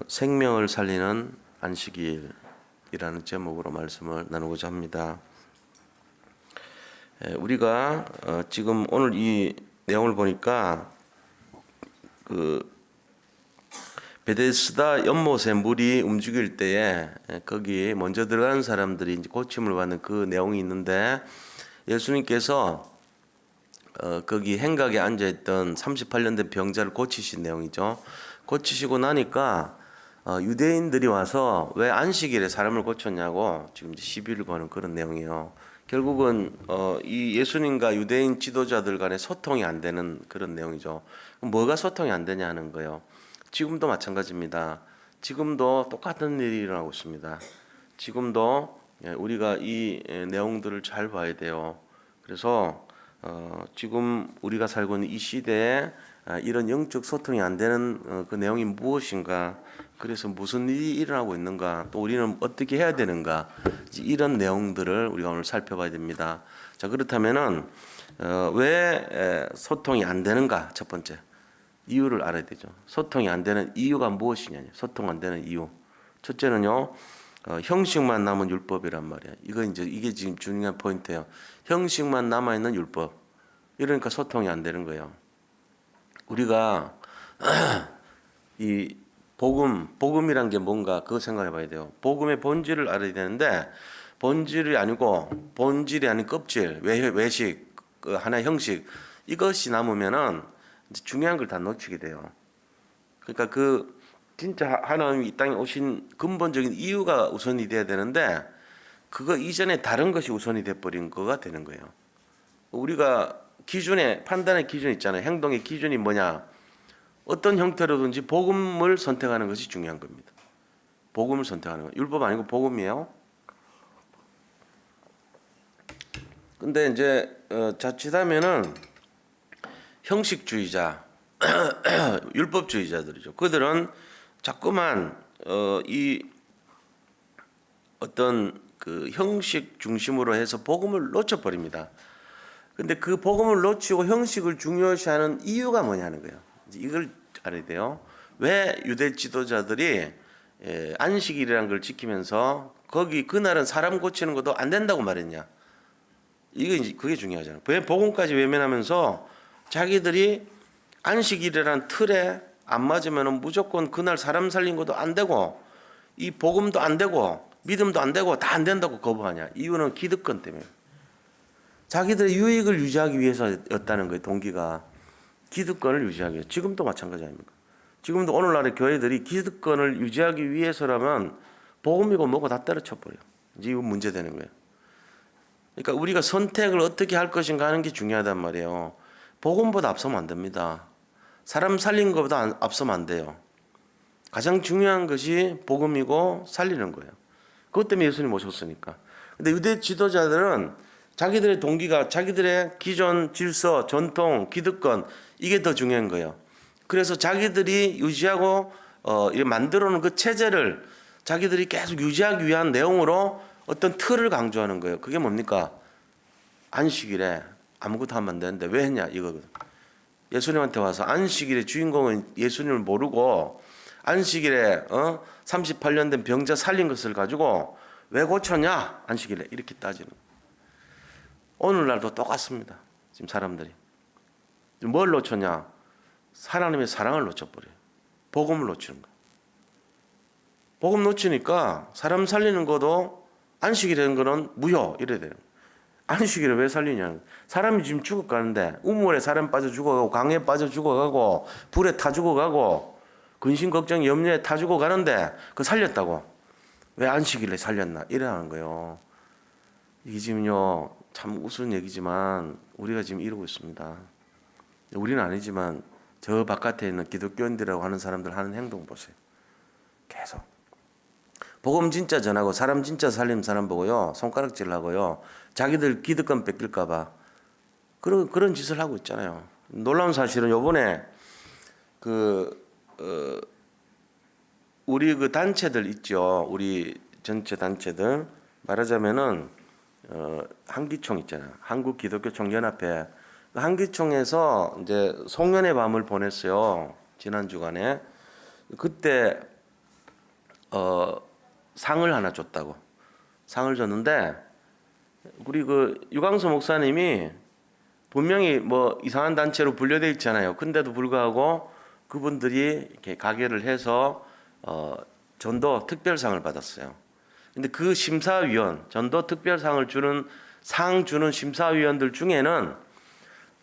생명을 살리는 안식일이라는 제목으로 말씀을 나누고자 합니다. 우리가 지금 오늘 이 내용을 보니까 그 베데스다 연못에 물이 움직일 때에 거기 먼저 들어가는 사람들이 이제 고침을 받는 그 내용이 있는데, 예수님께서 거기 행각에 앉아있던 38년 된 병자를 고치신 내용이죠. 고치시고 나니까 유대인들이 와서 왜 안식일에 사람을 고쳤냐고 지금 시비를 거는 그런 내용이에요. 결국은 이 예수님과 유대인 지도자들 간의 소통이 안 되는 그런 내용이죠. 뭐가 소통이 안 되냐 하는 거예요. 지금도 마찬가지입니다. 지금도 똑같은 일이 일어나고 있습니다. 지금도 우리가 이 내용들을 잘 봐야 돼요. 그래서 지금 우리가 살고 있는 이 시대에 이런 영적 소통이 안 되는 그 내용이 무엇인가, 그래서 무슨 일이 일어나고 있는가, 또 우리는 어떻게 해야 되는가, 이런 내용들을 우리가 오늘 살펴봐야 됩니다. 자, 그렇다면은 왜 소통이 안 되는가? 첫 번째 이유를 알아야 되죠. 소통이 안 되는 이유가 무엇이냐? 소통 안 되는 이유. 첫째는요, 형식만 남은 율법이란 말이야. 이게 지금 중요한 포인트예요. 형식만 남아 있는 율법. 이러니까 소통이 안 되는 거예요. 우리가 이 복음이란 게 뭔가 그거 생각해 봐야 돼요. 복음의 본질을 알아야 되는데, 본질이 아니고 본질이 아닌 껍질, 외식, 그 하나의 형식, 이것이 남으면은 중요한 걸 다 놓치게 돼요. 그러니까 진짜 하나님이 이 땅에 오신 근본적인 이유가 우선이 돼야 되는데, 그거 이전에 다른 것이 우선이 돼버린 거가 되는 거예요. 우리가 판단의 기준이 있잖아요. 행동의 기준이 뭐냐? 어떤 형태로든지 복음을 선택하는 것이 중요한 겁니다. 복음을 선택하는 거. 율법 아니고 복음이에요. 근데 이제 자칫하면은 형식주의자, 율법주의자들이죠. 그들은 자꾸만 이 어떤 그 형식 중심으로 해서 복음을 놓쳐버립니다. 근데 그 복음을 놓치고 형식을 중요시하는 이유가 뭐냐는 거예요. 이걸 알아야 돼요. 왜 유대 지도자들이 안식일이라는 걸 지키면서 그날은 사람 고치는 것도 안 된다고 말했냐? 그게 중요하잖아요. 왜 복음까지 외면하면서 자기들이 안식일이라는 틀에 안 맞으면 무조건 그날 사람 살린 것도 안 되고, 이 복음도 안 되고, 믿음도 안 되고, 다 안 된다고 거부하냐? 이유는 기득권 때문에. 자기들의 유익을 유지하기 위해서였다는 거예요. 동기가 기득권을 유지하기 위해서. 지금도 마찬가지 아닙니까? 지금도 오늘날의 교회들이 기득권을 유지하기 위해서라면 복음이고 뭐고 다 때려쳐버려요. 이제 이거 문제되는 거예요. 그러니까 우리가 선택을 어떻게 할 것인가 하는 게 중요하단 말이에요. 복음보다 앞서면 안 됩니다. 사람 살린 것보다 앞서면 안 돼요. 가장 중요한 것이 복음이고 살리는 거예요. 그것 때문에 예수님 오셨으니까. 근데 유대 지도자들은 자기들의 동기가 자기들의 기존 질서, 전통, 기득권, 이게 더 중요한 거예요. 그래서 자기들이 유지하고 만들어 놓은 그 체제를 자기들이 계속 유지하기 위한 내용으로 어떤 틀을 강조하는 거예요. 그게 뭡니까? 안식일에 아무것도 하면 안 되는데 왜 했냐 이거거든. 예수님한테 와서 안식일의 주인공은 예수님을 모르고 안식일에 38년 된 병자 살린 것을 가지고 왜 고쳤냐 안식일에, 이렇게 따지는 거예요. 오늘날도 똑같습니다. 지금 사람들이 뭘 놓쳤냐? 하나님의 사랑을 놓쳐버려요. 복음을 놓치는 거예요. 복음 놓치니까 사람 살리는 것도 안식이라는 거는 무효 이래야 돼요. 안식일을 왜 살리냐? 사람이 지금 죽어가는데, 우물에 사람 빠져 죽어가고, 강에 빠져 죽어가고, 불에 타 죽어가고, 근심 걱정 염려에 타 죽어가는데 그거 살렸다고? 왜 안식일에 살렸나? 이러는 거예요. 이게 지금요 참 우스운 얘기지만 우리가 지금 이러고 있습니다. 우리는 아니지만 저 바깥에 있는 기독교인들이라고 하는 사람들 하는 행동 보세요. 계속 복음 진짜 전하고 사람 진짜 살림 사람 보고요 손가락질 하고요, 자기들 기득권 뺏길까봐 그런 짓을 하고 있잖아요. 놀라운 사실은 요번에 우리 그 단체들 있죠. 우리 전체 단체들 말하자면은 한기총 있잖아요. 한국기독교총연합회. 한기총에서 이제 송년회 밤을 보냈어요. 지난 주간에. 그때 상을 하나 줬다고. 상을 줬는데 우리 그 유광수 목사님이 분명히 뭐 이상한 단체로 분류돼 있잖아요. 근데도 불구하고 그분들이 이렇게 가게를 해서 전도 특별상을 받았어요. 근데 그 심사위원, 전도 특별상을 주는 심사위원들 중에는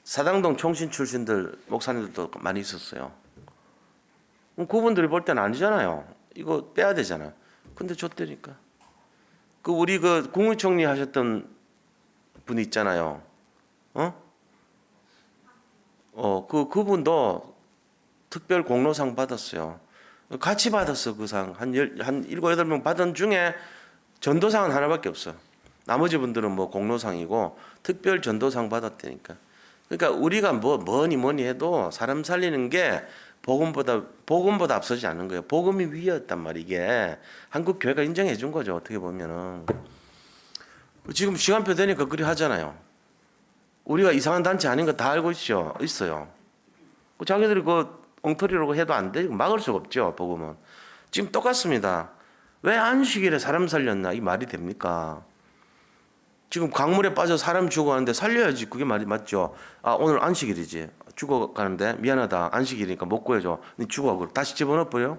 사당동 총신 출신들 목사님들도 많이 있었어요. 그분들이 볼 때는 아니잖아요. 이거 빼야 되잖아. 근데 줬다니까. 그 우리 그 국무총리 하셨던 분이 있잖아요. 그분도 특별 공로상 받았어요. 같이 받았어, 그 상. 한 7, 8명 받은 중에 전도상은 하나밖에 없어. 나머지 분들은 뭐 공로상이고 특별 전도상 받았다니까. 그러니까 우리가 뭐니 해도 사람 살리는 게 복음보다 앞서지 않는 거예요. 복음이 위였단 말이야. 이게 한국 교회가 인정해 준 거죠. 어떻게 보면은. 지금 시간표 되니까 그리 하잖아요. 우리가 이상한 단체 아닌 거 다 알고 있어요. 자기들이 그 엉터리로 해도 안 돼. 막을 수가 없죠. 복음은. 지금 똑같습니다. 왜 안식일에 사람 살렸나? 이 말이 됩니까? 지금 강물에 빠져 사람 죽어가는데 살려야지. 그게 말이 맞죠. 아, 오늘 안식일이지. 죽어가는데 미안하다. 안식일이니까 못 구해줘. 니 죽어. 다시 집어넣어 버려?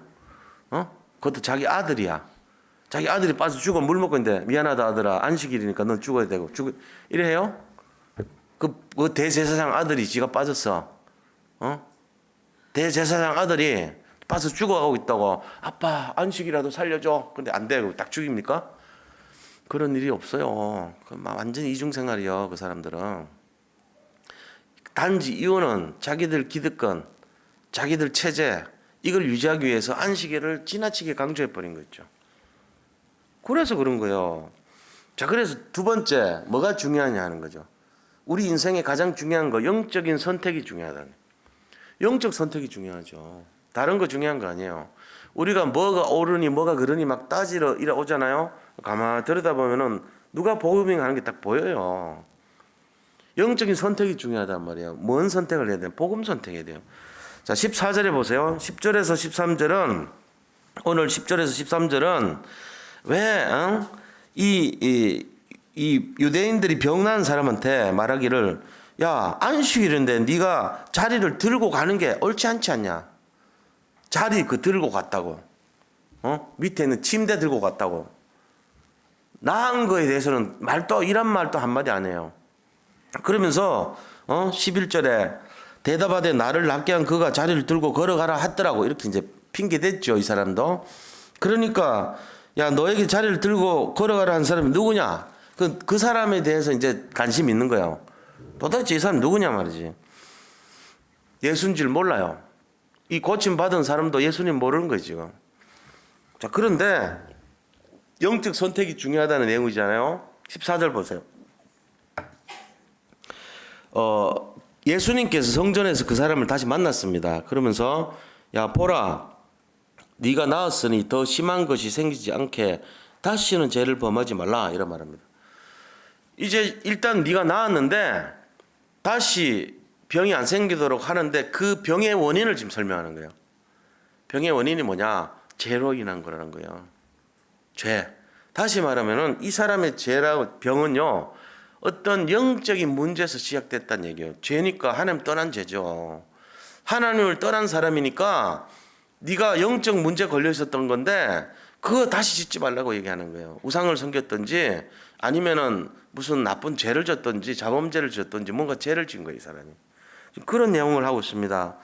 그것도 자기 아들이야. 자기 아들이 빠져 죽어 물 먹고 있는데 미안하다 아들아. 안식일이니까 넌 죽어야 되고. 이래 해요? 그 대제사장 아들이 지가 빠졌어. 대제사장 아들이 빠져 죽어가고 있다고. 아빠 안식이라도 살려줘. 근데 안 돼. 딱 죽입니까? 그런 일이 없어요. 완전 이중생활이요. 그 사람들은. 단지 이유는 자기들 기득권, 자기들 체제 이걸 유지하기 위해서 안식일을 지나치게 강조해버린 거 있죠. 그래서 그런 거예요. 자, 그래서 두 번째 뭐가 중요하냐 하는 거죠. 우리 인생에 가장 중요한 거 영적인 선택이 중요하다는 거예요. 영적 선택이 중요하죠. 다른 거 중요한 거 아니에요. 우리가 뭐가 옳으니 뭐가 그러니 막 따지러 이래 오잖아요. 가만히 들여다보면은 누가 복음이 하는 게 딱 보여요. 영적인 선택이 중요하단 말이에요. 뭔 선택을 해야 돼요? 복음 선택해야 돼요. 자, 14절에 보세요. 10절에서 13절은 오늘 10절에서 13절은 왜 이 유대인들이 병난 사람한테 말하기를 야, 안식일인데 네가 자리를 들고 가는 게 옳지 않지 않냐? 자리 들고 갔다고. 밑에 있는 침대 들고 갔다고. 나은 거에 대해서는 이런 말도 한마디 안 해요. 그러면서 11절에 대답하되 나를 낫게 한 그가 자리를 들고 걸어가라 했더라고. 이렇게 이제 핑계 댔죠, 이 사람도. 그러니까 야, 너에게 자리를 들고 걸어가라 한 사람이 누구냐? 그 사람에 대해서 이제 관심이 있는 거예요. 도대체 이 사람 누구냐 말이지. 예수인 줄 몰라요. 이 고침 받은 사람도 예수님 모르는 거지 지금. 자, 그런데 영적 선택이 중요하다는 내용이잖아요. 14절 보세요. 예수님께서 성전에서 그 사람을 다시 만났습니다. 그러면서 야, 보라, 네가 나았으니 더 심한 것이 생기지 않게 다시는 죄를 범하지 말라 이런 말합니다. 이제 일단 네가 나았는데 다시 병이 안 생기도록 하는데 그 병의 원인을 지금 설명하는 거예요. 병의 원인이 뭐냐? 죄로 인한 거라는 거예요. 죄. 다시 말하면은 이 사람의 죄라고 병은요, 어떤 영적인 문제에서 시작됐다는 얘기예요. 죄니까 하나님 떠난 죄죠. 하나님을 떠난 사람이니까 네가 영적 문제 걸려 있었던 건데 그거 다시 짓지 말라고 얘기하는 거예요. 우상을 섬겼든지 아니면은 무슨 나쁜 죄를 졌든지 자범죄를 졌든지 뭔가 죄를 진 거예요, 이 사람이. 그런 내용을 하고 있습니다.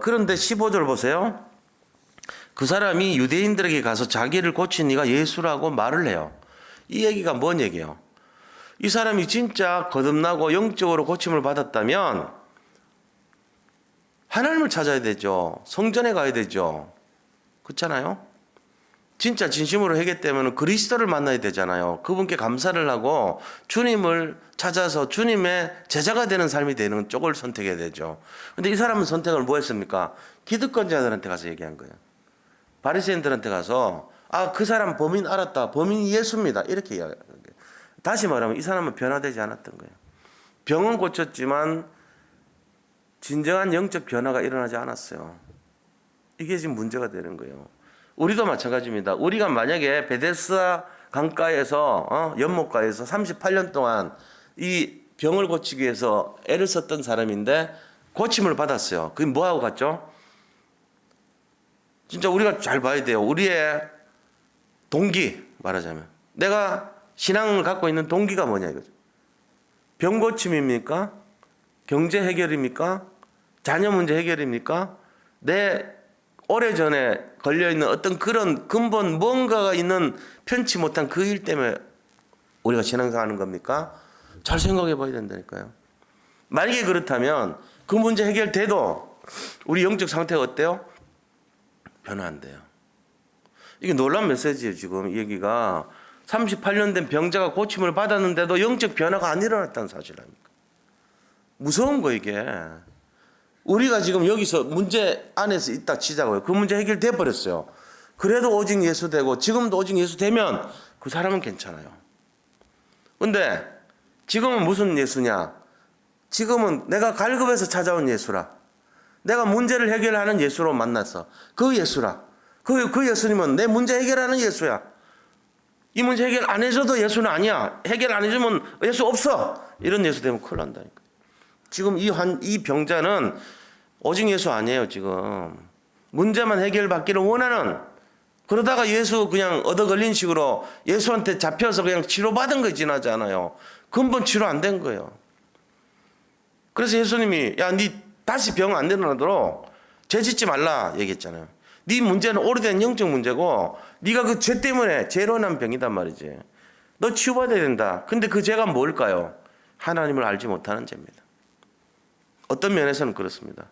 그런데 15절 보세요. 그 사람이 유대인들에게 가서 자기를 고친 이가 예수라고 말을 해요. 이 얘기가 뭔 얘기예요? 이 사람이 진짜 거듭나고 영적으로 고침을 받았다면 하나님을 찾아야 되죠. 성전에 가야 되죠. 그렇잖아요? 진짜 진심으로 회개되면 그리스도를 만나야 되잖아요. 그분께 감사를 하고 주님을 찾아서 주님의 제자가 되는 삶이 되는 쪽을 선택해야 되죠. 근데 이 사람은 선택을 뭐 했습니까? 기득권자들한테 가서 얘기한 거예요. 바리새인들한테 가서 그 사람 범인 알았다. 범인이 예수입니다. 이렇게 이야기하는 거예요. 다시 말하면 이 사람은 변화되지 않았던 거예요. 병은 고쳤지만 진정한 영적 변화가 일어나지 않았어요. 이게 지금 문제가 되는 거예요. 우리도 마찬가지입니다. 우리가 만약에 베데스다 강가에서 연못가에서 38년 동안 이 병을 고치기 위해서 애를 썼던 사람인데 고침을 받았어요. 그게 뭐하고 같죠? 진짜 우리가 잘 봐야 돼요. 우리의 동기, 말하자면 내가 신앙을 갖고 있는 동기가 뭐냐 이거죠. 병 고침입니까? 경제 해결입니까? 자녀 문제 해결입니까? 내 오래전에 걸려있는 어떤 그런 근본 뭔가가 있는 편치 못한 그 일 때문에 우리가 신앙생활하는 겁니까? 잘 생각해 봐야 된다니까요. 만약에 그렇다면 그 문제 해결돼도 우리 영적 상태가 어때요? 변화 안 돼요. 이게 놀라운 메시지예요. 지금 이 얘기가 38년 된 병자가 고침을 받았는데도 영적 변화가 안 일어났다는 사실 아닙니까? 무서운 거 이게. 우리가 지금 여기서 문제 안에서 있다 치자고요. 그 문제 해결돼 버렸어요. 그래도 오직 예수 되고 지금도 오직 예수 되면 그 사람은 괜찮아요. 근데 지금은 무슨 예수냐? 지금은 내가 갈급해서 찾아온 예수라. 내가 문제를 해결하는 예수로 만났어. 그 예수라. 그 예수님은 내 문제 해결하는 예수야. 이 문제 해결 안 해줘도 예수는 아니야. 해결 안 해주면 예수 없어. 이런 예수 되면 큰일 난다니까. 지금 이 병자는 오직 예수 아니에요, 지금. 문제만 해결받기를 원하는, 그러다가 예수 그냥 얻어 걸린 식으로 예수한테 잡혀서 그냥 치료받은 거 지나지 않아요. 근본 치료 안 된 거예요. 그래서 예수님이, 야, 니 다시 병 안 일어나도록 죄 짓지 말라 얘기했잖아요. 네 문제는 오래된 영적 문제고, 네가 그 죄 때문에 죄로 난 병이단 말이지. 너 치유받아야 된다. 근데 그 죄가 뭘까요? 하나님을 알지 못하는 죄입니다. 어떤 면에서는 그렇습니다.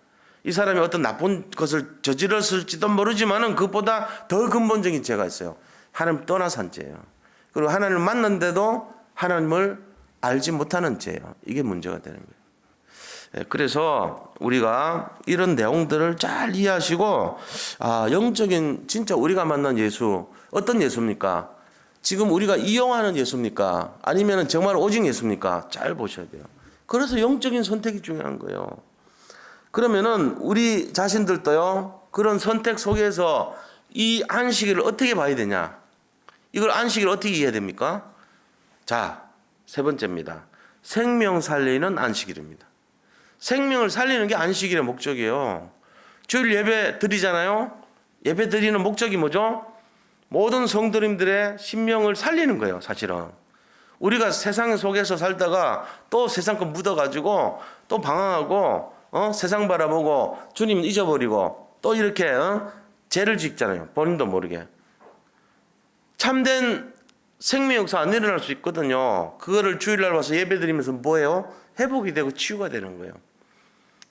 이 사람이 어떤 나쁜 것을 저질렀을지도 모르지만은 그것보다 더 근본적인 죄가 있어요. 하나님 떠나서 한 죄예요. 그리고 하나님을 만났는데도 하나님을 알지 못하는 죄예요. 이게 문제가 되는 거예요. 그래서 우리가 이런 내용들을 잘 이해하시고, 영적인 진짜 우리가 만난 예수, 어떤 예수입니까? 지금 우리가 이용하는 예수입니까? 아니면 정말 오직 예수입니까? 잘 보셔야 돼요. 그래서 영적인 선택이 중요한 거예요. 그러면은 우리 자신들도요, 그런 선택 속에서 이 안식일을 어떻게 봐야 되냐? 이걸 안식일을 어떻게 이해해야 됩니까? 자, 세 번째입니다. 생명 살리는 안식일입니다. 생명을 살리는 게 안식일의 목적이에요. 주일 예배 드리잖아요. 예배 드리는 목적이 뭐죠? 모든 성도님들의 심령을 살리는 거예요, 사실은. 우리가 세상 속에서 살다가 또 세상 거 묻어가지고 또 방황하고 세상 바라보고 주님 잊어버리고 또 이렇게 죄를 짓잖아요. 본인도 모르게. 참된 생명 역사 안 일어날 수 있거든요. 그거를 주일날 와서 예배드리면서 뭐예요? 회복이 되고 치유가 되는 거예요.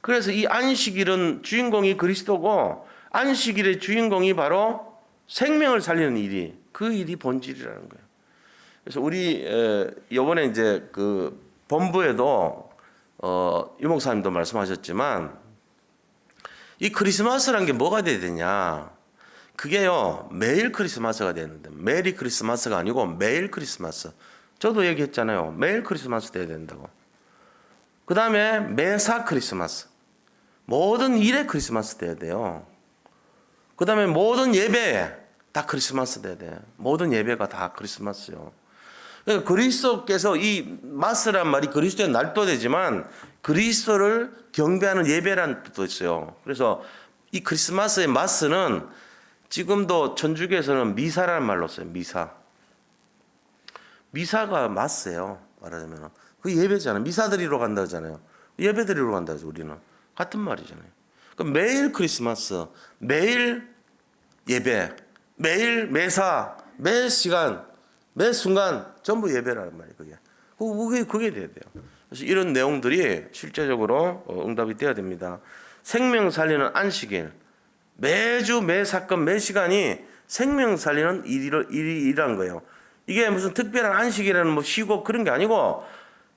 그래서 이 안식일은 주인공이 그리스도고, 안식일의 주인공이 바로 생명을 살리는 일이, 그 일이 본질이라는 거예요. 그래서 우리 이번에 이제 그 본부에도 유 목사님도 말씀하셨지만, 이 크리스마스라는 게 뭐가 돼야 되냐? 그게요, 매일 크리스마스가 되는데, 메리 크리스마스가 아니고 매일 크리스마스. 저도 얘기했잖아요. 매일 크리스마스 돼야 된다고. 그 다음에 매사 크리스마스. 모든 일에 크리스마스 돼야 돼요. 그 다음에 모든 예배에 다 크리스마스 돼야 돼. 모든 예배가 다 크리스마스요. 그러니까 그리스도께서 이 마스란 말이 그리스도의 날도 되지만 그리스도를 경배하는 예배라는 뜻도 있어요. 그래서 이 크리스마스의 마스는 지금도 천주교에서는 미사라는 말로 써요. 미사. 미사가 마스예요. 말하자면 그 예배잖아요. 미사 드리러 간다 하잖아요. 예배 드리러 간다 해서 우리는 같은 말이잖아요. 그러니까 매일 크리스마스, 매일 예배, 매일 매사, 매 시간, 매 순간 전부 예배라는 말이에요. 그게 돼야 돼요. 그래서 이런 내용들이 실제적으로 응답이 돼야 됩니다. 생명 살리는 안식일, 매주 매 사건 매 시간이 생명 살리는 일이란 거예요. 이게 무슨 특별한 안식이라는 뭐 쉬고 그런 게 아니고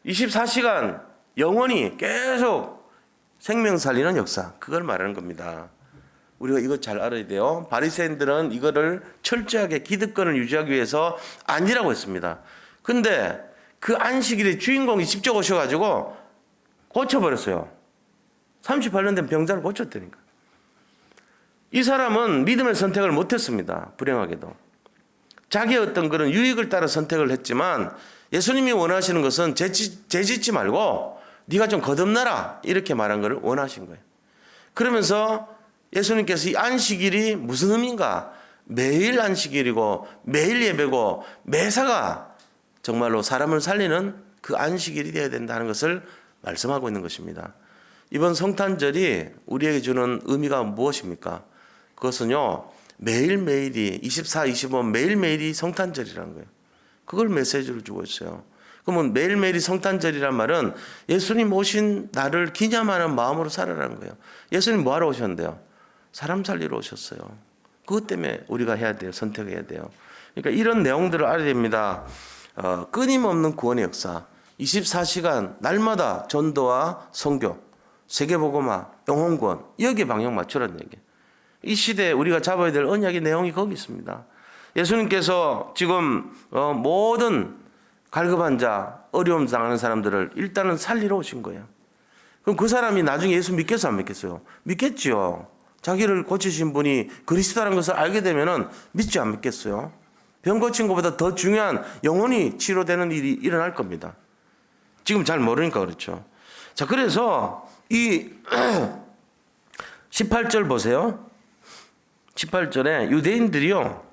24시간 영원히 계속 생명 살리는 역사, 그걸 말하는 겁니다. 우리가 이거 잘 알아야 돼요. 바리새인들은 이거를 철저하게 기득권을 유지하기 위해서 아니라고 했습니다. 근데 그 안식일의 주인공이 직접 오셔가지고 고쳐버렸어요. 38년 된 병자를 고쳤다니까. 이 사람은 믿음의 선택을 못했습니다. 불행하게도. 자기의 어떤 그런 유익을 따라 선택을 했지만 예수님이 원하시는 것은 죄짓지 말고 네가 좀 거듭나라 이렇게 말한 것을 원하신 거예요. 그러면서 예수님께서 이 안식일이 무슨 의미인가? 매일 안식일이고 매일 예배고 매사가 정말로 사람을 살리는 그 안식일이 되어야 된다는 것을 말씀하고 있는 것입니다. 이번 성탄절이 우리에게 주는 의미가 무엇입니까? 그것은요, 매일매일이 24, 25 매일매일이 성탄절이라는 거예요. 그걸 메시지로 주고 있어요. 그러면 매일매일이 성탄절이란 말은 예수님 오신 날을 기념하는 마음으로 살아라는 거예요. 예수님 뭐하러 오셨는데요? 사람 살리러 오셨어요. 그것 때문에 우리가 해야 돼요. 선택해야 돼요. 그러니까 이런 내용들을 알아야 됩니다. 끊임없는 구원의 역사, 24시간 날마다 전도와 선교, 세계복음화, 영혼구원, 여기에 방향 맞추라는 얘기예요. 이 시대에 우리가 잡아야 될 언약의 내용이 거기 있습니다. 예수님께서 지금 모든 갈급한 자, 어려움 당하는 사람들을 일단은 살리러 오신 거예요. 그럼 그 사람이 나중에 예수 믿겠어요, 안 믿겠어요? 믿겠지요. 자기를 고치신 분이 그리스도라는 것을 알게 되면은 믿지 안 믿겠어요? 병 고친 것보다 더 중요한 영혼이 치료되는 일이 일어날 겁니다. 지금 잘 모르니까 그렇죠. 자, 그래서 이 18절 보세요. 18절에 유대인들이요,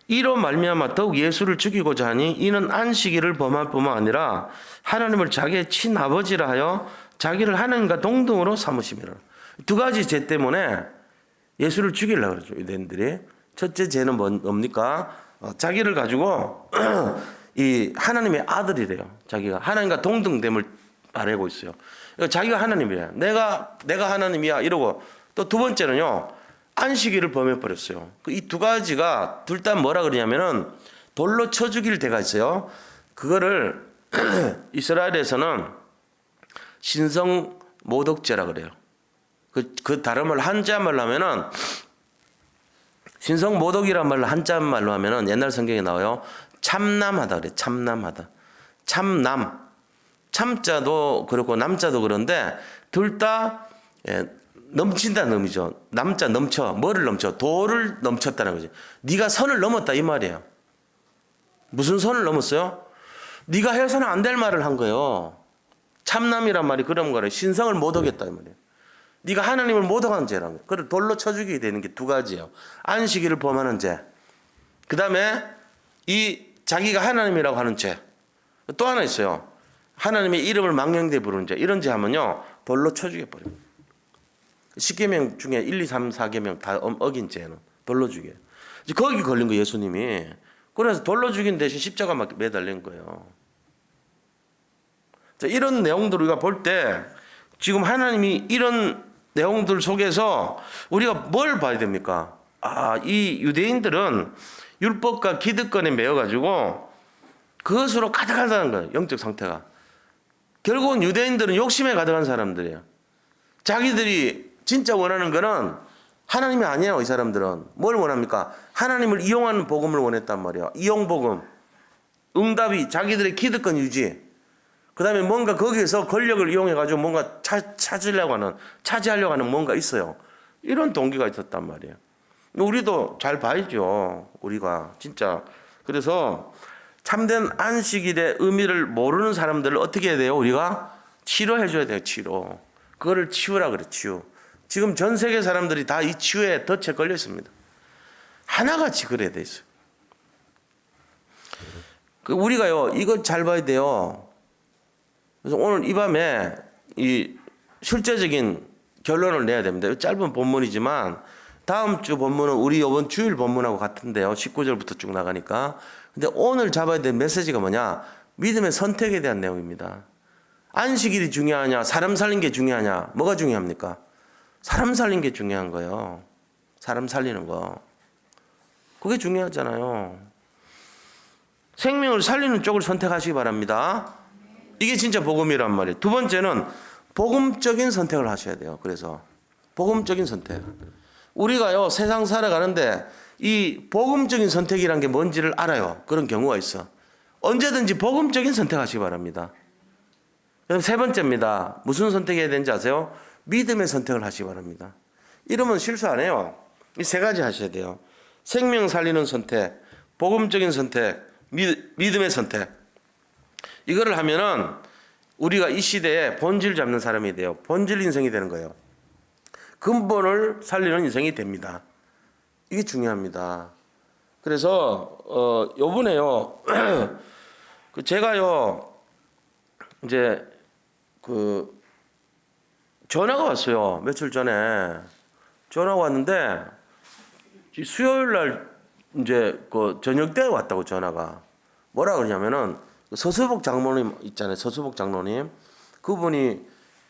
이로 말미암아 더욱 예수를 죽이고자 하니 이는 안식일을 범할 뿐만 아니라 하나님을 자기의 친아버지라 하여 자기를 하나님과 동등으로 삼으심이라. 두 가지 죄 때문에 예수를 죽이려고 그러죠, 유대인들이. 첫째 죄는 뭡니까? 자기를 가지고 이 하나님의 아들이래요. 자기가 하나님과 동등됨을 말하고 있어요. 자기가 하나님이래요. 내가 하나님이야 이러고. 또 두 번째는요, 안식일을 범해버렸어요. 이 두 가지가 둘 다 뭐라 그러냐면은 돌로 쳐 죽일 때가 있어요. 그거를 이스라엘에서는 신성 모독죄라 그래요. 그 다른 말 한자 말로 하면은 신성 모독이란 말로 한자 말로 하면은 옛날 성경에 나와요. 참남하다 그래. 참남하다. 참남. 참자도 그렇고 남자도 그런데 둘 다 넘친다는 의미죠. 남자 넘쳐. 뭐를 넘쳐? 돌을 넘쳤다는 거지. 네가 선을 넘었다 이 말이에요. 무슨 선을 넘었어요? 네가 해서는 안 될 말을 한 거예요. 참남이란 말이 그런 거래. 신성을 모독했다 이 말이에요. 네가 하나님을 모독한 죄라는 거예요. 그걸 돌로 쳐 죽이게 되는 게 두 가지예요. 안식일을 범하는 죄. 그 다음에 이 자기가 하나님이라고 하는 죄. 또 하나 있어요. 하나님의 이름을 망령되이 부르는 죄. 이런 죄 하면요, 돌로 쳐 죽여버려요. 10계명 중에 1, 2, 3, 4계명 다 어긴 죄는 돌로 죽여요. 거기 걸린 거예요, 예수님이. 그래서 돌로 죽인 대신 십자가 매달린 거예요. 자, 이런 내용들을 우리가 볼 때 지금 하나님이 이런 내용들 속에서 우리가 뭘 봐야 됩니까? 이 유대인들은 율법과 기득권에 매여가지고 그것으로 가득하다는 거예요, 영적 상태가. 결국은 유대인들은 욕심에 가득한 사람들이에요. 자기들이 진짜 원하는 거는 하나님이 아니에요. 이 사람들은 뭘 원합니까? 하나님을 이용하는 복음을 원했단 말이에요. 이용복음. 응답이 자기들의 기득권 유지. 그 다음에 뭔가 거기에서 권력을 이용해가지고 뭔가 차지하려고 하는 뭔가 있어요. 이런 동기가 있었단 말이에요. 우리도 잘 봐야죠. 우리가 진짜. 그래서 참된 안식일의 의미를 모르는 사람들을 어떻게 해야 돼요? 우리가 치료해줘야 돼요. 치료. 그거를 치유라 그래. 치유. 지금 전 세계 사람들이 다 이 치유에 덫에 걸려 있습니다. 하나같이 그래야 돼 있어요. 우리가요, 이거 잘 봐야 돼요. 그래서 오늘 이 밤에 이 실제적인 결론을 내야 됩니다. 짧은 본문이지만 다음 주 본문은 우리 이번 주일 본문하고 같은데요. 19절부터 쭉 나가니까. 근데 오늘 잡아야 될 메시지가 뭐냐? 믿음의 선택에 대한 내용입니다. 안식일이 중요하냐? 사람 살린 게 중요하냐? 뭐가 중요합니까? 사람 살린 게 중요한 거예요. 사람 살리는 거. 그게 중요하잖아요. 생명을 살리는 쪽을 선택하시기 바랍니다. 이게 진짜 복음이란 말이에요. 두 번째는 복음적인 선택을 하셔야 돼요. 그래서 복음적인 선택. 우리가요, 세상 살아가는데 이 복음적인 선택이란 게 뭔지를 알아요. 그런 경우가 있어. 언제든지 복음적인 선택하시기 바랍니다. 그럼 세 번째입니다. 무슨 선택해야 되는지 아세요? 믿음의 선택을 하시기 바랍니다. 이러면 실수 안 해요. 이 세 가지 하셔야 돼요. 생명 살리는 선택, 복음적인 선택, 믿음의 선택. 이거를 하면은 우리가 이 시대에 본질 잡는 사람이 돼요. 본질 인생이 되는 거예요. 근본을 살리는 인생이 됩니다. 이게 중요합니다. 그래서 요번에요 그 제가요 이제 그 전화가 왔어요. 며칠 전에 전화가 왔는데 수요일 날 이제 그 저녁 때 왔다고 전화가. 뭐라 그러냐면은 서수복 장로님 있잖아요. 서수복 장로님 그분이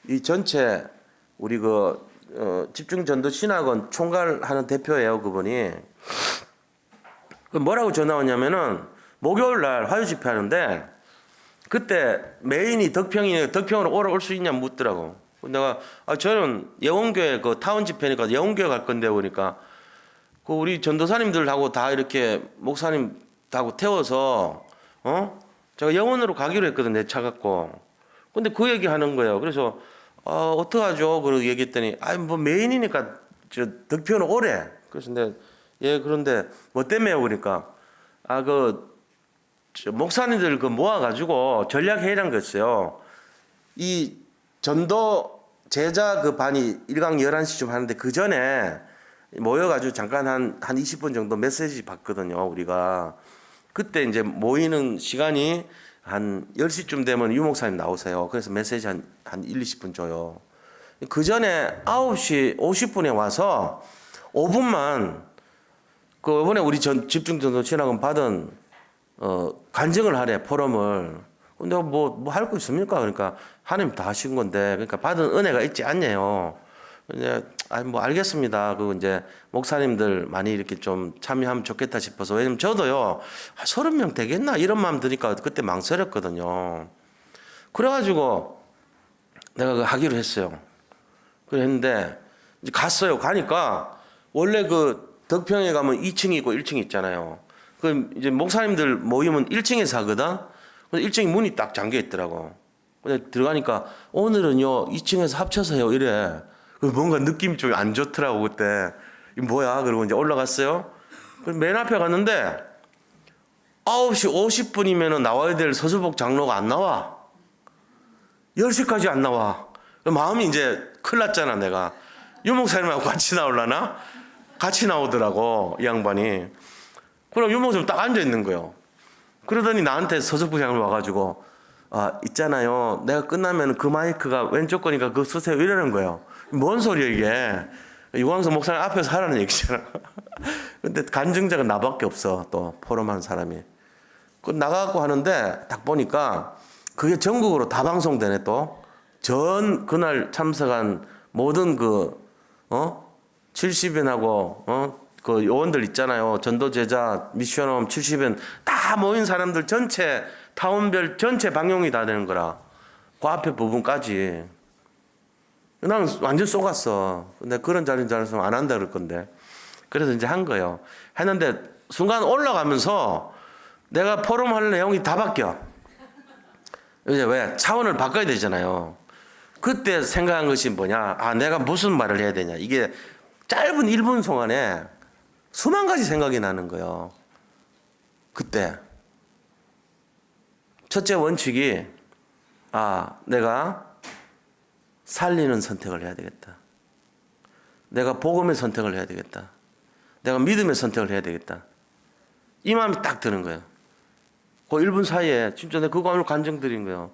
이 전체 우리 집중전도 신학원 총괄하는 대표예요. 그분이. 뭐라고 전화 왔냐면은 목요일 날 화요 집회하는데 그때 메인이 덕평으로 올 수 있냐 묻더라고. 내가 저는 예원교회 그 타운 집회니까 예원교회 갈 건데 보니까 그 우리 전도사님들하고 다 이렇게 목사님하고 태워서 제가 영원으로 가기로 했거든. 내 차 갖고. 근데 그 얘기 하는 거예요. 그래서 어떡하죠? 그러고 얘기했더니 뭐 메인이니까 저 덕평으로 오래. 그래서 내가 예 그런데 뭐 때문에요? 그러니까 목사님들 모아가지고 전략회의란 거 있어요. 이 전도 제자 반이 1강 11시쯤 하는데 그 전에 모여가지고 잠깐 한 20분 정도 메시지 받거든요. 우리가. 그때 이제 모이는 시간이 한 10시쯤 되면 유 목사님 나오세요. 그래서 메시지 한 1, 20분 줘요. 그 전에 9시 50분에 와서 5분만 이번에 우리 집중전도 신학원 받은 간증을 하래. 포럼을. 근데 뭐 할 거 있습니까? 그러니까 하나님 다 하신 건데 그러니까 받은 은혜가 있지 않냐요. 이제 뭐 알겠습니다. 이제 목사님들 많이 이렇게 좀 참여하면 좋겠다 싶어서. 왜냐면 저도요 30명 되겠나 이런 마음 드니까 그때 망설였거든요. 그래가지고 내가 하기로 했어요. 그랬는데 이제 갔어요. 가니까 원래 덕평에 가면 2층이 있고 1층이 있잖아요. 이제 목사님들 모이면 1층에서 하거든. 근데 1층이 문이 딱 잠겨 있더라고. 근데 들어가니까 오늘은요 2층에서 합쳐서 해요 이래. 뭔가 느낌이 좀 안 좋더라고 그때. 이 뭐야? 그러고 이제 올라갔어요. 그럼 맨 앞에 갔는데 9시 50분이면 나와야 될 서수복 장로가 안 나와. 10시까지 안 나와. 마음이 이제 큰일 났잖아 내가. 유 목사님하고 같이 나올라나? 같이 나오더라고 이 양반이. 그럼 유 목사님 딱 앉아 있는 거예요. 그러더니 나한테 서수복 장로 와가지고 있잖아요. 내가 끝나면 그 마이크가 왼쪽 거니까 그거 쓰세요 이러는 거예요. 뭔 소리야 이게. 유광석 목사님 앞에서 하라는 얘기잖아. 근데 간증자가 나밖에 없어. 또 포럼하는 사람이. 나가고 하는데 딱 보니까 그게 전국으로 다 방송되네 또. 그날 참석한 모든 70인하고 요원들 있잖아요. 전도제자 미션홈 70인 다 모인 사람들 전체 타운별 전체 방영이 다 되는 거라. 그 앞에 부분까지. 나는 완전 쏘갔어. 근데 그런 자리인 줄 알았으면 안 한다 그럴 건데. 그래서 이제 한 거예요. 했는데 순간 올라가면서 내가 포럼 할 내용이 다 바뀌어. 이제 왜? 차원을 바꿔야 되잖아요. 그때 생각한 것이 뭐냐? 내가 무슨 말을 해야 되냐? 이게 짧은 1분 동안에 수만 가지 생각이 나는 거예요. 그때. 첫째 원칙이 내가 살리는 선택을 해야 되겠다. 내가 복음의 선택을 해야 되겠다. 내가 믿음의 선택을 해야 되겠다. 이 마음이 딱 드는 거예요. 그 1분 사이에 진짜 내가 그거 오늘 간증 드린 거예요.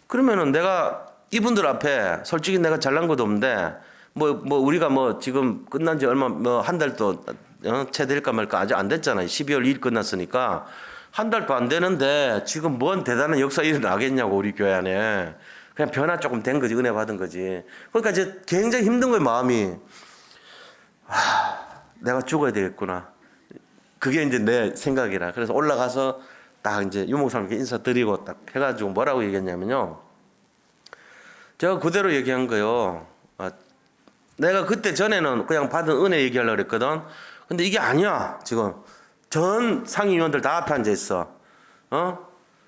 그러면은 내가 이분들 앞에 솔직히 내가 잘난 것도 없는데 우리가 지금 끝난 지 얼마 한 달도 채 될까 말까 아직 안 됐잖아요. 12월 2일 끝났으니까 한 달도 안 되는데 지금 뭔 대단한 역사 일어나겠냐고 우리 교회 안에. 그냥 변화 조금 된 거지. 은혜 받은 거지. 그러니까 이제 굉장히 힘든 거예요. 마음이. 내가 죽어야 되겠구나. 그게 이제 내 생각이라. 그래서 올라가서 딱 이제 유목사님께 인사드리고 딱 해가지고 뭐라고 얘기했냐면요. 제가 그대로 얘기한 거예요. 내가 그때 전에는 그냥 받은 은혜 얘기하려고 그랬거든. 근데 이게 아니야. 지금 전 상임위원들 다 앞에 앉아 있어.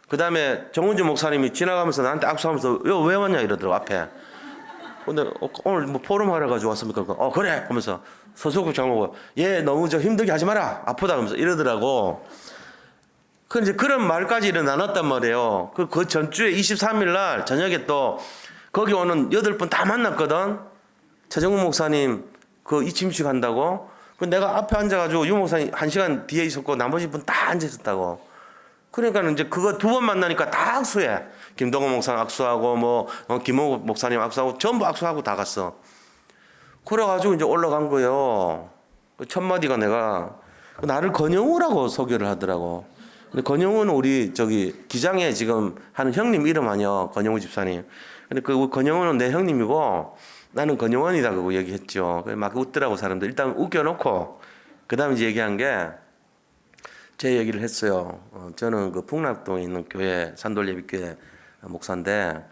그 다음에 정은주 목사님이 지나가면서 나한테 악수하면서 왜 왔냐 이러더라고 앞에. 근데 오늘 뭐 포럼 하러 가지고 왔습니까? 그래 하면서 서석구 장로가 얘 너무 저 힘들게 하지 마라 아프다 하면서 이러더라고. 그 이제 그런 말까지는 나눴단 말이에요. 그 전주에 23일 날 저녁에 또 거기 오는 8분 다 만났거든. 최정국 목사님 그 이침식 한다고. 그 내가 앞에 앉아가지고 유 목사님 1시간 뒤에 있었고 나머지 분 다 앉아 있었다고. 그러니까 이제 그거 2번 만나니까 다 악수해. 김동호 목사님 악수하고 뭐 김호 목사님 악수하고 전부 악수하고 다 갔어. 그래가지고 이제 올라간 거예요. 첫 마디가 내가 나를 건영우라고 소개를 하더라고. 근데 건영우는 우리 저기 기장에 지금 하는 형님 이름 아니요, 건영우 집사님. 근데 그 건영우는 내 형님이고 나는 건영원이다 그거 얘기했죠. 막 웃더라고 사람들. 일단 웃겨놓고 그 다음에 이제 얘기한 게 제 얘기를 했어요. 저는 그 풍락동에 있는 교회 산돌예비교회 목사인데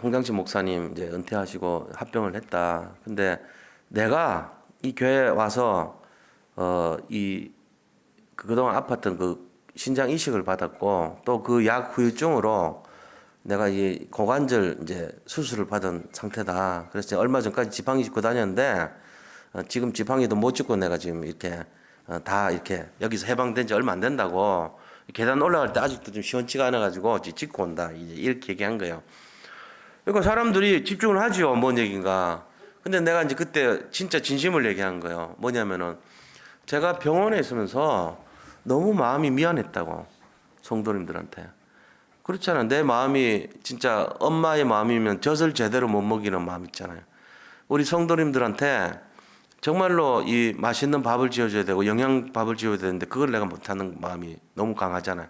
홍장신 목사님 이제 은퇴하시고 합병을 했다. 근데 내가 이 교회에 와서 이 그동안 아팠던 그 신장 이식을 받았고 또 그 약 후유증으로 내가 이 고관절 이제 수술을 받은 상태다. 그래서 얼마 전까지 지팡이 짚고 다녔는데 지금 지팡이도 못 짚고 내가 지금 이렇게 다 이렇게 여기서 해방된 지 얼마 안 된다고 계단 올라갈 때 아직도 좀 시원치가 않아가지고 짚고 온다. 이제 이렇게 얘기한 거예요. 그러니까 사람들이 집중을 하죠. 뭔 얘기인가. 근데 내가 이제 그때 진짜 진심을 얘기한 거예요. 뭐냐면은 제가 병원에 있으면서 너무 마음이 미안했다고 성도님들한테. 그렇잖아. 내 마음이 진짜 엄마의 마음이면 젖을 제대로 못 먹이는 마음 있잖아요. 우리 성도님들한테 정말로 이 맛있는 밥을 지어줘야 되고 영양밥을 지어야 되는데 그걸 내가 못하는 마음이 너무 강하잖아요.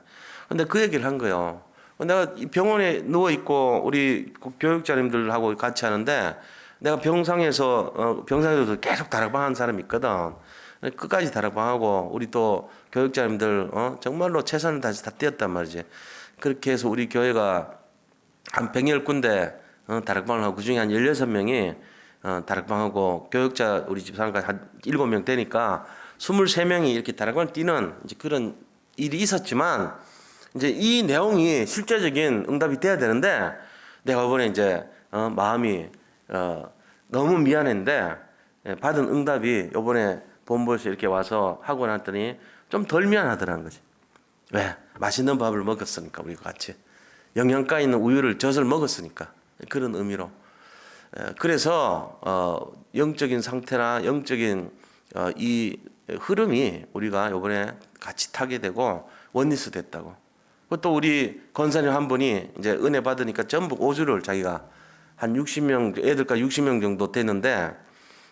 근데 그 얘기를 한 거예요. 내가 병원에 누워 있고 우리 교육자님들하고 같이 하는데 내가 병상에서도 계속 다락방하는 사람이 있거든. 끝까지 다락방하고 우리 또 교육자님들 정말로 최선을 다해서 다 뛰었단 말이지. 그렇게 해서 우리 교회가 한 100여 군데 다락방을 하고 그중에 한 16명이 다락방하고 교육자 우리 집사람까지 한 7명 되니까 23명이 이렇게 다락방을 뛰는 이제 그런 일이 있었지만 이제 이 내용이 실제적인 응답이 돼야 되는데 내가 이번에 이제 마음이 너무 미안했는데 받은 응답이 이번에 본부에서 이렇게 와서 하고 났더니 좀 덜 미안하더라는 거지. 왜? 맛있는 밥을 먹었으니까 우리가 같이 영양가 있는 우유를 젖을 먹었으니까 그런 의미로. 그래서 영적인 상태나 영적인 이 흐름이 우리가 이번에 같이 타게 되고 원리스 됐다고. 또 우리 권사님 한 분이 이제 은혜 받으니까 전부 오주를 자기가 한 60명 애들까지 60명 정도 됐는데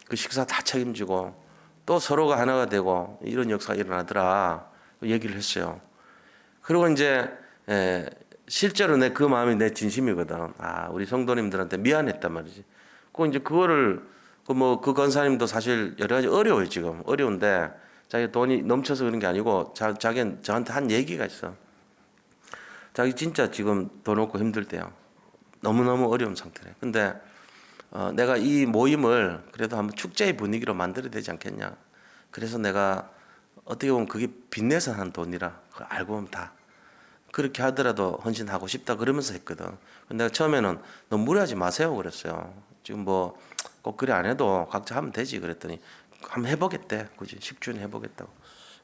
그 식사 다 책임지고 또 서로가 하나가 되고 이런 역사가 일어나더라 얘기를 했어요. 그리고 이제 실제로 내 그 마음이 내 진심이거든. 우리 성도님들한테 미안했단 말이지. 그 이제 그거를 그 권사님도 사실 여러 가지 어려워요 지금. 어려운데 자기 돈이 넘쳐서 그런 게 아니고 자기는 저한테 한 얘기가 있어. 자기 진짜 지금 돈 없고 힘들대요. 너무너무 어려운 상태래. 근데 내가 이 모임을 그래도 한번 축제의 분위기로 만들어야 되지 않겠냐. 그래서 내가 어떻게 보면 그게 빚내서 한 돈이라 그걸 알고 보면 다 그렇게 하더라도 헌신하고 싶다 그러면서 했거든. 근데 내가 처음에는 너무 무리하지 마세요 그랬어요. 지금 뭐 꼭 그래 안 해도 각자 하면 되지 그랬더니 한번 해보겠대. 그지? 10주년 해보겠다고.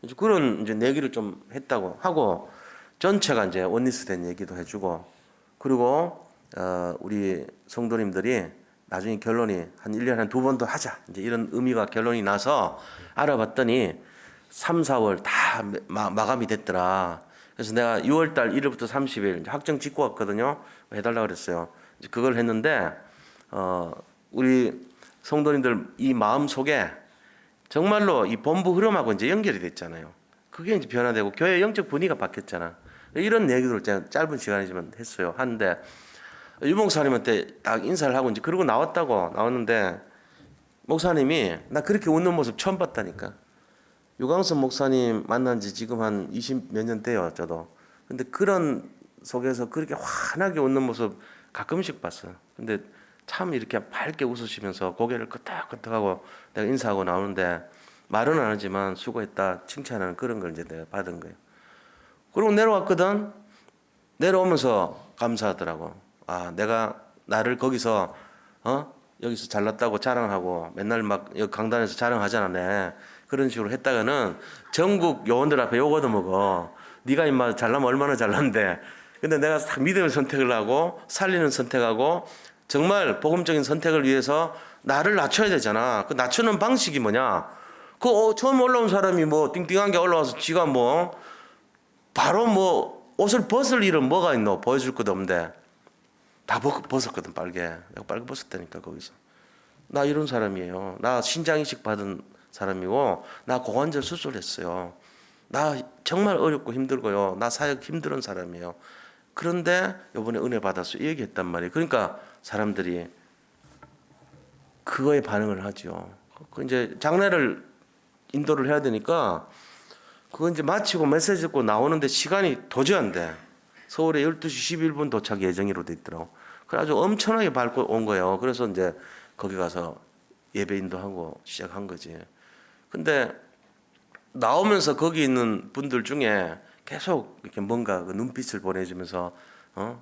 이제 그런 이제 내기를 좀 했다고 하고 전체가 이제 원리스 된 얘기도 해주고 그리고 우리 성도님들이 나중에 결론이 한 1년에 한 2번 더 하자 이제 이런 의미가 결론이 나서 알아봤더니 3, 4월 다 마감이 됐더라. 그래서 내가 6월달 1일부터 30일 확정 짓고 왔거든요. 해달라고 그랬어요. 이제 그걸 했는데 우리 성도님들 이 마음 속에 정말로 이 본부 흐름하고 이제 연결이 됐잖아요. 그게 이제 변화되고 교회 영적 분위기가 바뀌었잖아. 이런 얘기를 제가 짧은 시간이지만 했어요. 하는데 유 목사님한테 딱 인사를 하고 이제 그러고 나왔는데 목사님이 나 그렇게 웃는 모습 처음 봤다니까. 유광선 목사님 만난 지 지금 한 20 몇 년 돼요, 저도. 근데 그런 속에서 그렇게 환하게 웃는 모습 가끔씩 봤어요. 근데 참 이렇게 밝게 웃으시면서 고개를 끄덕끄덕하고 내가 인사하고 나오는데 말은 안 하지만 수고했다 칭찬하는 그런 걸 이제 내가 받은 거예요. 그리고 내려왔거든. 내려오면서 감사하더라고. 내가 나를 거기서 여기서 잘났다고 자랑하고 맨날 막 여기 강단에서 자랑하잖아. 네. 그런 식으로 했다가는 전국 요원들 앞에 욕 얻어먹어. 네가 임마 잘나면 얼마나 잘난데. 근데 내가 딱 믿음의 선택을 하고 살리는 선택하고 정말 복음적인 선택을 위해서 나를 낮춰야 되잖아. 그 낮추는 방식이 뭐냐? 처음 올라온 사람이 뭐 띵띵한 게 올라와서 지가 뭐 바로 뭐 옷을 벗을 일은 뭐가 있노? 보여줄 것도 없는데 다 벗었거든. 빨개. 내가 빨개 벗었다니까 거기서. 나 이런 사람이에요. 나 신장 이식 받은 사람이고 나 고관절 수술했어요. 나 정말 어렵고 힘들고요. 나 사역 힘든 사람이에요. 그런데 이번에 은혜 받았어. 이 얘기했단 말이에요. 그러니까 사람들이 그거에 반응을 하죠. 그 이제 장례를 인도를 해야 되니까 그거 이제 마치고 메시지 듣고 나오는데 시간이 도저히 안 돼. 서울에 12시 11분 도착 예정으로 돼 있더라고. 그래가지고 엄청나게 밟고 온 거예요. 그래서 이제 거기 가서 예배 인도하고 시작한 거지. 근데 나오면서 거기 있는 분들 중에 계속 이렇게 뭔가 그 눈빛을 보내주면서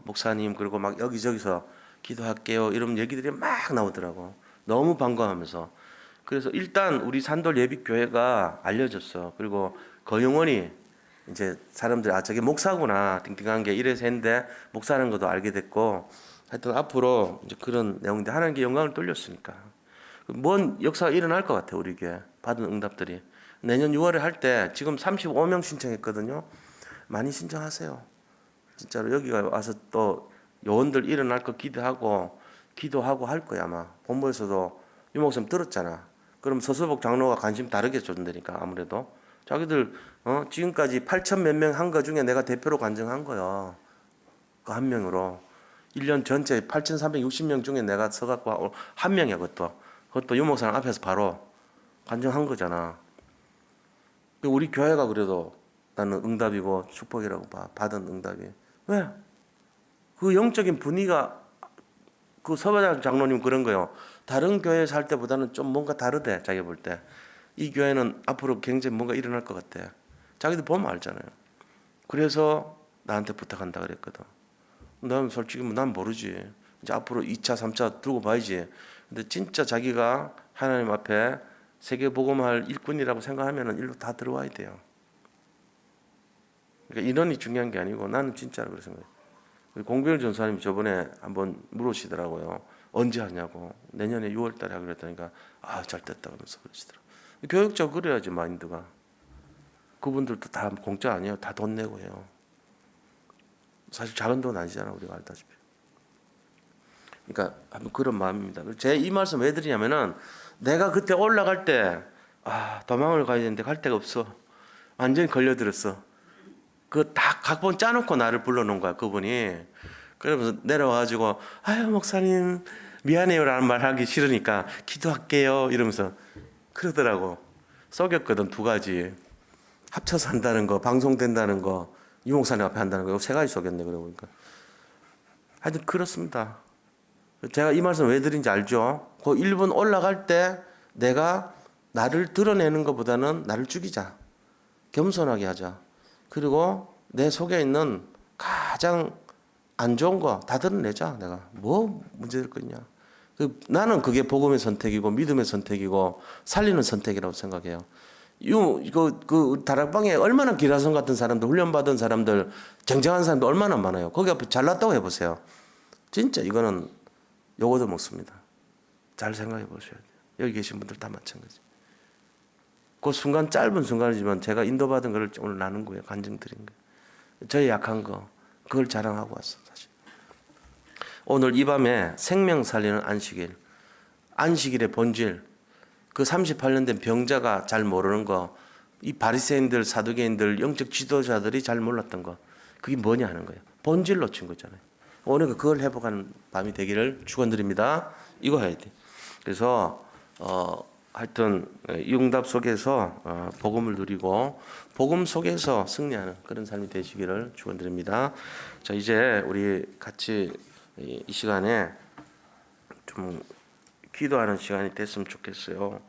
목사님 그리고 막 여기저기서 기도할게요 이런 얘기들이 막 나오더라고. 너무 반가워하면서. 그래서 일단 우리 산돌 예비교회가 알려졌어. 그리고 거영원이 이제 사람들이 저게 목사구나 띵띵한 게 이래서 했는데 목사라는 것도 알게 됐고 하여튼 앞으로 이제 그런 내용인데 하나님께 영광을 돌렸으니까 뭔 역사가 일어날 것 같아. 우리 교회 받은 응답들이 내년 6월에 할 때 지금 35명 신청했거든요. 많이 신청하세요. 진짜로 여기가 와서 또 요원들 일어날 거 기도하고 할 거야. 아마 본부에서도 유 목사님 들었잖아. 그럼 서수복 장로가 관심 다르게 줬는다니까. 아무래도 자기들 지금까지 8천 몇 명 한 거 중에 내가 대표로 관정한 거야. 그 한 명으로 1년 전체 8,360명 중에 내가 서갖고 한 명이야. 그것도 유 목사님 앞에서 바로 관정한 거잖아. 우리 교회가 그래도 나는 응답이고 축복이라고 봐. 받은 응답이. 왜? 그 영적인 분위기가 그 서바장 장로님 그런 거요. 다른 교회 살 때보다는 좀 뭔가 다르대. 자기 볼 때. 이 교회는 앞으로 굉장히 뭔가 일어날 것 같아. 자기들 보면 알잖아요. 그래서 나한테 부탁한다 그랬거든. 난 솔직히 난 모르지. 이제 앞으로 2차, 3차 두고 봐야지. 근데 진짜 자기가 하나님 앞에 세계 복음할 일꾼이라고 생각하면은 일로 다 들어와야 돼요. 그러니까 인원이 중요한 게 아니고 나는 진짜로 그렇게 생각해요. 공병일 전사님이 저번에 한번 물으시더라고요. 언제 하냐고. 내년에 6월 달에 하기로 했다니까 잘 됐다 그러면서 그러시더라고요. 교육적으로 그래야지 마인드가. 그분들도 다 공짜 아니에요. 다 돈 내고 해요. 사실 작은 돈 아니잖아. 우리가 알다시피. 그러니까 한번 그런 마음입니다. 제 이 말씀 왜 드리냐면은 내가 그때 올라갈 때 도망을 가야 되는데 갈 데가 없어. 완전히 걸려들었어. 그 다 각본 짜놓고 나를 불러놓은 거야 그분이. 그러면서 내려와가지고 아유 목사님 미안해요라는 말 하기 싫으니까 기도할게요 이러면서 그러더라고. 속였거든. 두 가지. 합쳐서 한다는 거, 방송된다는 거, 유 목사님 앞에 한다는 거, 세 가지 속였네. 그러고 보니까. 하여튼 그렇습니다. 제가 이 말씀 왜 드린지 알죠? 그 1분 올라갈 때 내가 나를 드러내는 것보다는 나를 죽이자. 겸손하게 하자. 그리고 내 속에 있는 가장 안 좋은 거 다 드러내자. 내가 뭐 문제될 거냐. 나는 그게 복음의 선택이고 믿음의 선택이고 살리는 선택이라고 생각해요. 그 다락방에 얼마나 기라성 같은 사람들, 훈련받은 사람들, 쟁쟁한 사람들 얼마나 많아요. 거기 앞에 잘났다고 해보세요. 진짜 이거는 요거도 먹습니다. 잘 생각해 보셔야 돼요. 여기 계신 분들 다 마찬가지. 그 순간 짧은 순간이지만 제가 인도받은 거를 오늘 나눈 거예요. 간증 드린 거예요. 저의 약한 거 그걸 자랑하고 왔어. 사실. 오늘 이 밤에 생명 살리는 안식일, 안식일의 본질, 그 38년 된 병자가 잘 모르는 거, 이 바리새인들, 사두개인들, 영적 지도자들이 잘 몰랐던 거, 그게 뭐냐 하는 거예요. 본질 놓친 거잖아요. 오늘 그걸 회복하는 밤이 되기를 축원드립니다. 이거 해야 돼. 그래서 하여튼 이 응답 속에서 복음을 누리고 복음 속에서 승리하는 그런 삶이 되시기를 축원드립니다. 자, 이제 우리 같이 이 시간에 좀 기도하는 시간이 됐으면 좋겠어요.